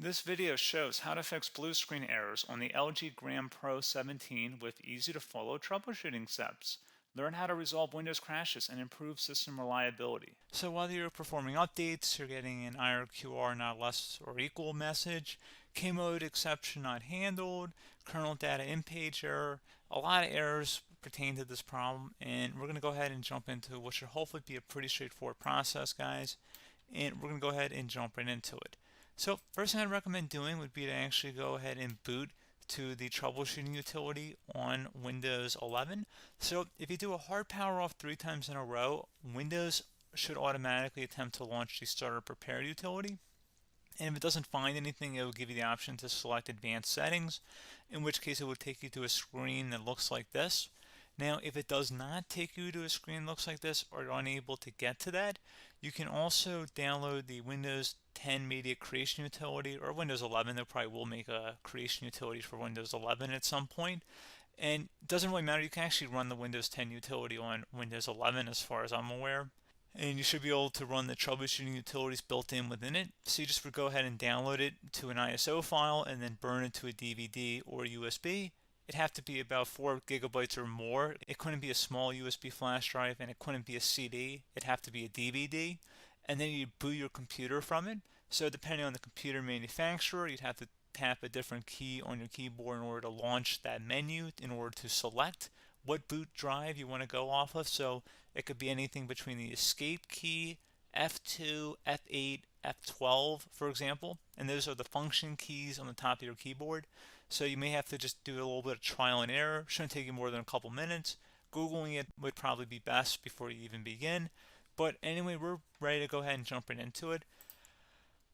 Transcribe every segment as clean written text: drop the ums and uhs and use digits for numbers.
This video shows how to fix blue screen errors on the LG Gram Pro 17 with easy-to-follow troubleshooting steps. Learn how to resolve Windows crashes and improve system reliability. So while you're performing updates, you're getting an IRQR not less or equal message, K-mode exception not handled, kernel data in-page error. A lot of errors pertain to this problem, and we're going to go ahead and jump into what should hopefully be a pretty straightforward process, guys. And we're going to go ahead and jump right into it. So first thing I'd recommend doing would be to actually go ahead and boot to the troubleshooting utility on Windows 11. So if you do a hard power off 3 times in a row, Windows should automatically attempt to launch the starter prepare utility. And if it doesn't find anything, it will give you the option to select advanced settings, in which case it would take you to a screen that looks like this. Now, if it does not take you to a screen that looks like this, or you're unable to get to that, you can also download the Windows 10 Media Creation Utility, or Windows 11. They probably will make a creation utility for Windows 11 at some point. And it doesn't really matter. You can actually run the Windows 10 utility on Windows 11 as far as I'm aware. And you should be able to run the troubleshooting utilities built in within it. So you just would go ahead and download it to an ISO file and then burn it to a DVD or USB. It'd have to be about 4 gigabytes or more. It couldn't be a small USB flash drive, and it couldn't be a CD. It'd have to be a DVD. And then you'd boot your computer from it. So depending on the computer manufacturer, you'd have to tap a different key on your keyboard in order to launch that menu, in order to select what boot drive you want to go off of. So it could be anything between the escape key, F2, F8, F12, for example. And those are the function keys on the top of your keyboard. So you may have to just do a little bit of trial and error. Shouldn't take you more than a couple minutes. Googling it would probably be best before you even begin. But anyway, we're ready to go ahead and jump right into it.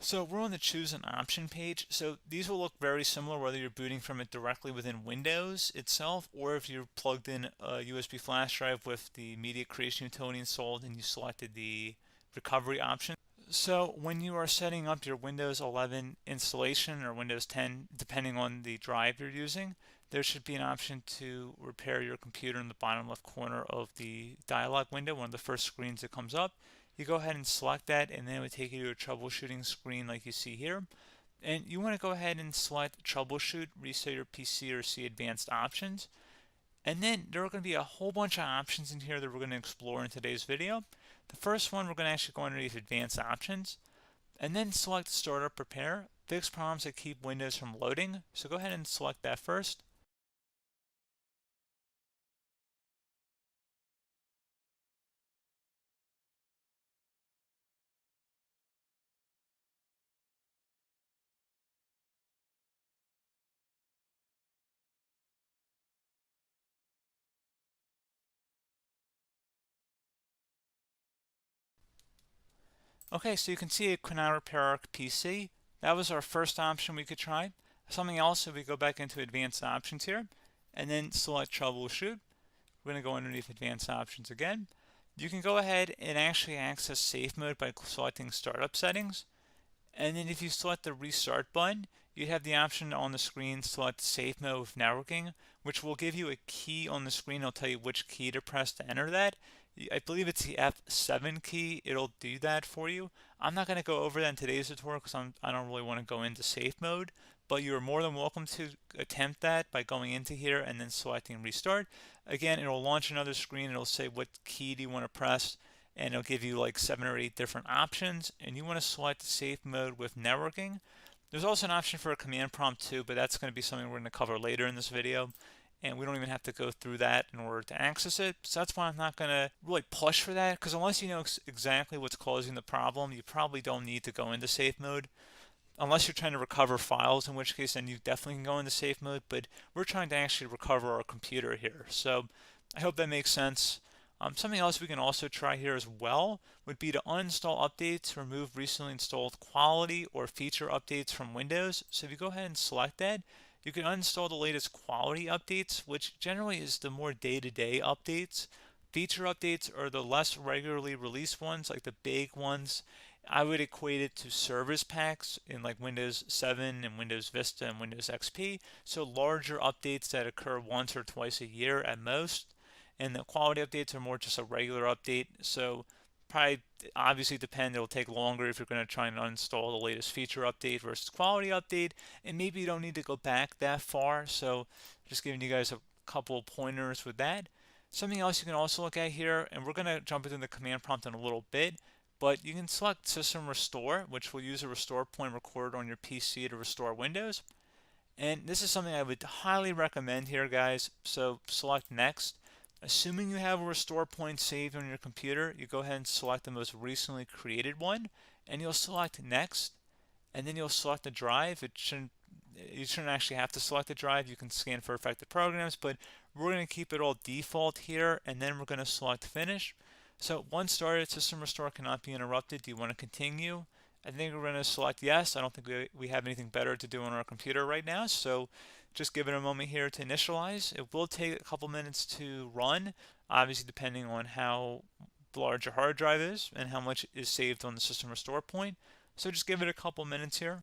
So we're on the choose an option page. So these will look very similar whether you're booting from it directly within Windows itself, or if you're plugged in a USB flash drive with the media creation utility installed and you selected the recovery option. So when you are setting up your Windows 11 installation or Windows 10, depending on the drive you're using, there should be an option to repair your computer in the bottom left corner of the dialog window, one of the first screens that comes up. You go ahead and select that, and then it would take you to a troubleshooting screen like you see here. And you want to go ahead and select troubleshoot, reset your PC, or see advanced options. And then there are going to be a whole bunch of options in here that we're going to explore in today's video. The first one, we're going to actually go underneath advanced options and then select startup prepare, fix problems that keep Windows from loading. So go ahead and select that first. Okay, so you can see it could not repair our PC. That was our first option we could try. Something else, if we go back into advanced options here and then select troubleshoot, we're going to go underneath advanced options again. You can go ahead and actually access safe mode by selecting startup settings. And then if you select the restart button, you have the option on the screen select safe mode with networking, which will give you a key on the screen. It'll tell you which key to press to enter that. I believe it's the F7 key. It'll do that for you. I'm not going to go over that in today's tutorial because I don't really want to go into safe mode, but you're more than welcome to attempt that by going into here and then selecting restart. Again, it'll launch another screen. It'll say what key do you want to press, and it'll give you like 7 or 8 different options, and you want to select safe mode with networking. There's also an option for a command prompt too, but that's going to be something we're going to cover later in this video, and we don't even have to go through that in order to access it. So that's why I'm not going to really push for that, because unless you know exactly what's causing the problem, you probably don't need to go into safe mode. Unless you're trying to recover files, in which case then you definitely can go into safe mode, but we're trying to actually recover our computer here. So I hope that makes sense. Something else we can also try here as well would be to uninstall updates, remove recently installed quality or feature updates from Windows. So if you go ahead and select that, you can uninstall the latest quality updates, which generally is the more day-to-day updates. Feature updates are the less regularly released ones, like the big ones. I would equate it to service packs in like Windows 7 and Windows Vista and Windows XP. So larger updates that occur once or twice a year at most. And the quality updates are more just a regular update. So probably obviously depend. It'll take longer if you're going to try and uninstall the latest feature update versus quality update, and maybe you don't need to go back that far. So just giving you guys a couple of pointers with that. Something else you can also look at here, and we're going to jump into the command prompt in a little bit, but you can select System Restore, which will use a restore point recorded on your PC to restore Windows. And this is something I would highly recommend here, guys. So select Next. Assuming you have a restore point saved on your computer, you go ahead and select the most recently created one, and you'll select Next, and then you'll select the drive. You shouldn't actually have to select the drive. You can scan for affected programs, but we're going to keep it all default here, and then we're going to select Finish. So once started, System Restore cannot be interrupted. Do you want to continue? I think we're going to select yes. I don't think we have anything better to do on our computer right now, so just give it a moment here to initialize. It will take a couple minutes to run, obviously depending on how large your hard drive is and how much is saved on the System Restore point. So just give it a couple minutes here.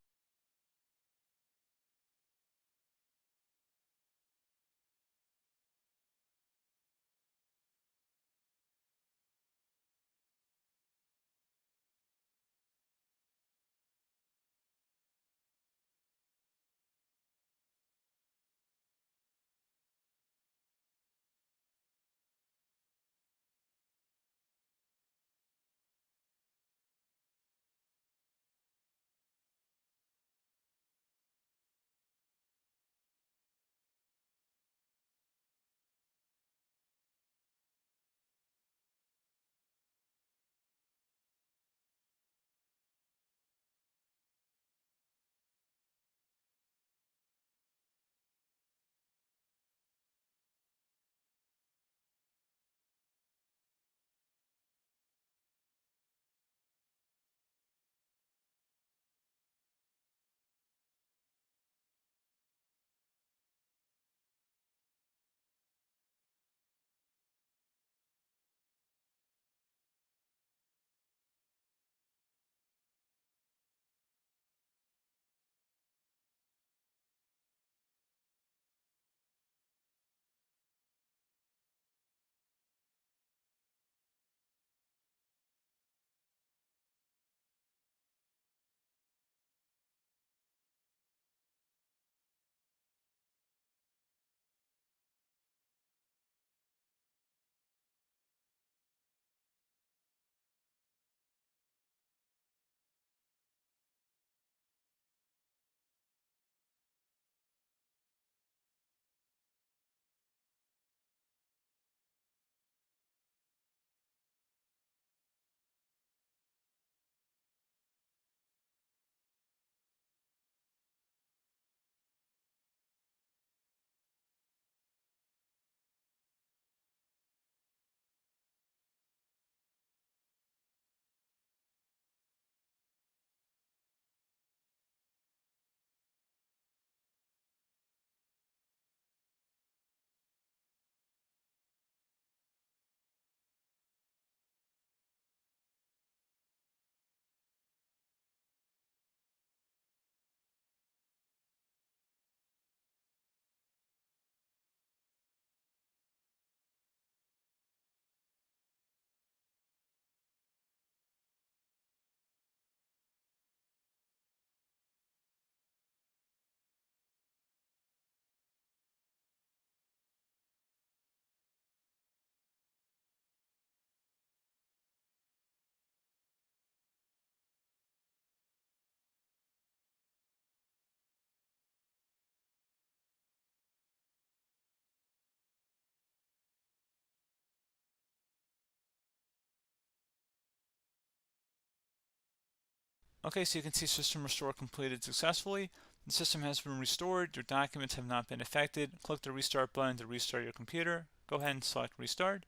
Okay, so you can see System Restore completed successfully. The system has been restored. Your documents have not been affected. Click the Restart button to restart your computer. Go ahead and select Restart.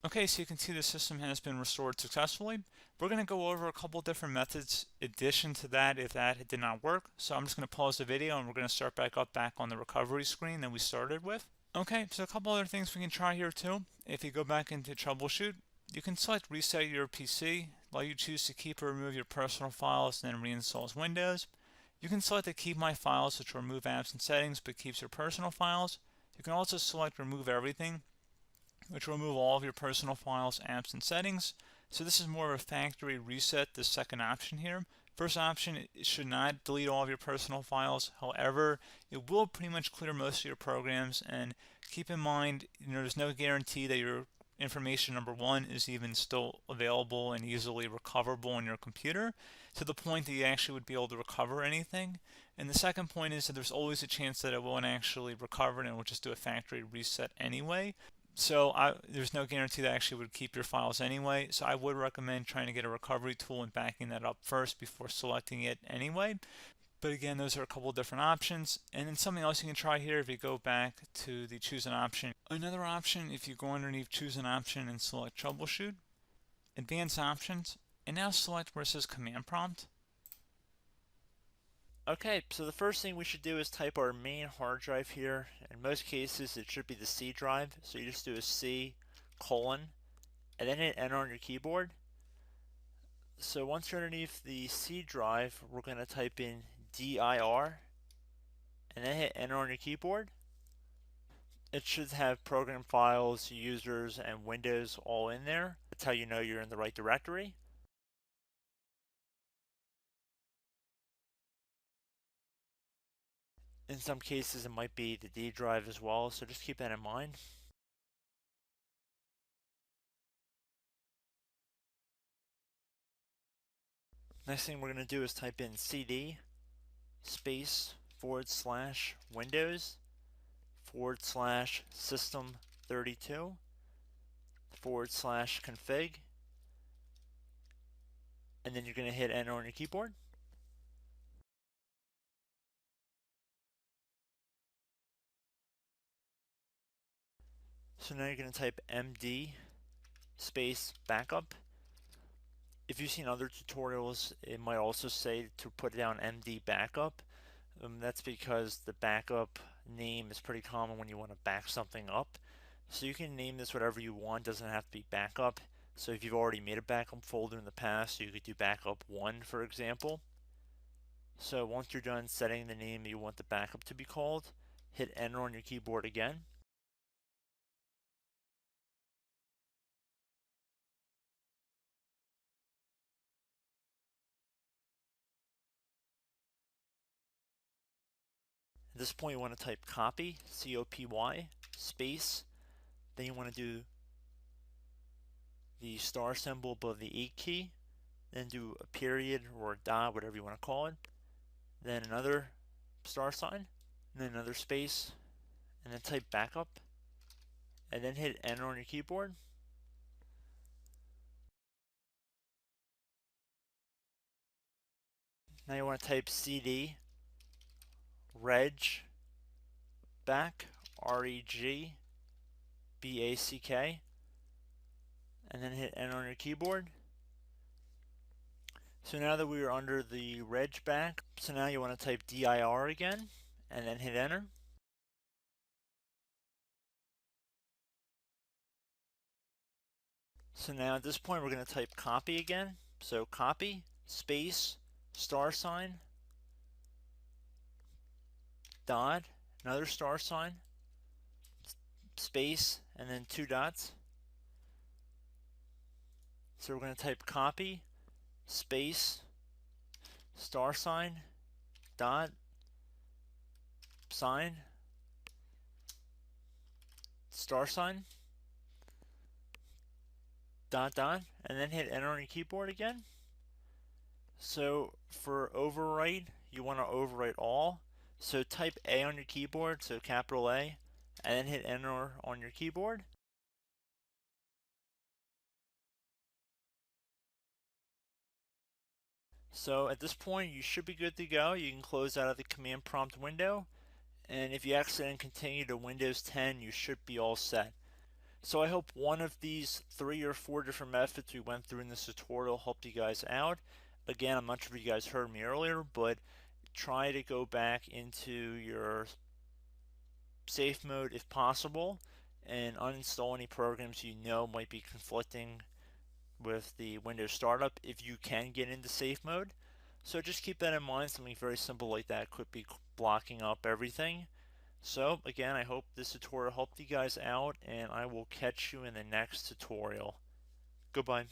Okay, so you can see the system has been restored successfully. We're going to go over a couple different methods in addition to that if that did not work. So I'm just going to pause the video and we're going to start back up back on the recovery screen that we started with. Okay, so a couple other things we can try here too. If you go back into troubleshoot, you can select reset your PC, while you choose to keep or remove your personal files and then reinstalls Windows. You can select to keep my files, which will remove apps and settings but keeps your personal files. You can also select remove everything, which will remove all of your personal files, apps, and settings. So this is more of a factory reset, the second option here. First option, it should not delete all of your personal files. However, it will pretty much clear most of your programs. And keep in mind, there's no guarantee that your information, number one, is even still available and easily recoverable on your computer to the point that you actually would be able to recover anything. And the second point is that there's always a chance that it won't actually recover and it will just do a factory reset anyway. So there's no guarantee that actually would keep your files anyway. So I would recommend trying to get a recovery tool and backing that up first before selecting it anyway. But again, those are a couple different options. And then something else you can try here if you go back to the choose an option. Another option, if you go underneath choose an option and select troubleshoot, advanced options, and now select where it says command prompt. Okay, so the first thing we should do is type our main hard drive here. In most cases, it should be the C drive. So you just do a C colon and then hit enter on your keyboard. So once you're underneath the C drive, we're going to type in dir and then hit enter on your keyboard. It should have program files, users, and Windows all in there. That's how you know you're in the right directory. In some cases, it might be the D drive as well, so just keep that in mind. Next thing we're going to do is type in cd space / Windows / system 32 / config, and then you're going to hit enter on your keyboard. So now you're going to type md space backup. If you've seen other tutorials, it might also say to put down md backup. That's because the backup name is pretty common when you want to back something up. So you can name this whatever you want, doesn't have to be backup. So if you've already made a backup folder in the past, you could do backup 1, for example. So once you're done setting the name you want the backup to be called, hit enter on your keyboard again. At this point you want to type copy, C-O-P-Y, space, then you want to do the star symbol above the 8 key, then do a period or a dot, whatever you want to call it, then another star sign, and then another space, and then type backup, and then hit enter on your keyboard. Now you want to type cd reg back, REG BACK, and then hit enter on your keyboard. So now that we are under the reg back, so now you want to type dir again, and then hit enter. So now at this point we're going to type copy again. So copy, space, star sign, dot, another star sign, space, and then 2 dots. So we're going to type copy, space, star sign, dot, sign, star sign, dot, dot, and then hit enter on your keyboard again. So for overwrite, you want to overwrite all. So type A on your keyboard, so capital A, and then hit enter on your keyboard. So at this point, you should be good to go. You can close out of the command prompt window. And if you accidentally continue to Windows 10, you should be all set. So I hope one of these 3 or 4 different methods we went through in this tutorial helped you guys out. Again, I'm not sure if you guys heard me earlier, but try to go back into your safe mode if possible and uninstall any programs you know might be conflicting with the Windows startup if you can get into safe mode. So just keep that in mind. Something very simple like that could be blocking up everything. So again, I hope this tutorial helped you guys out, and I will catch you in the next tutorial. Goodbye.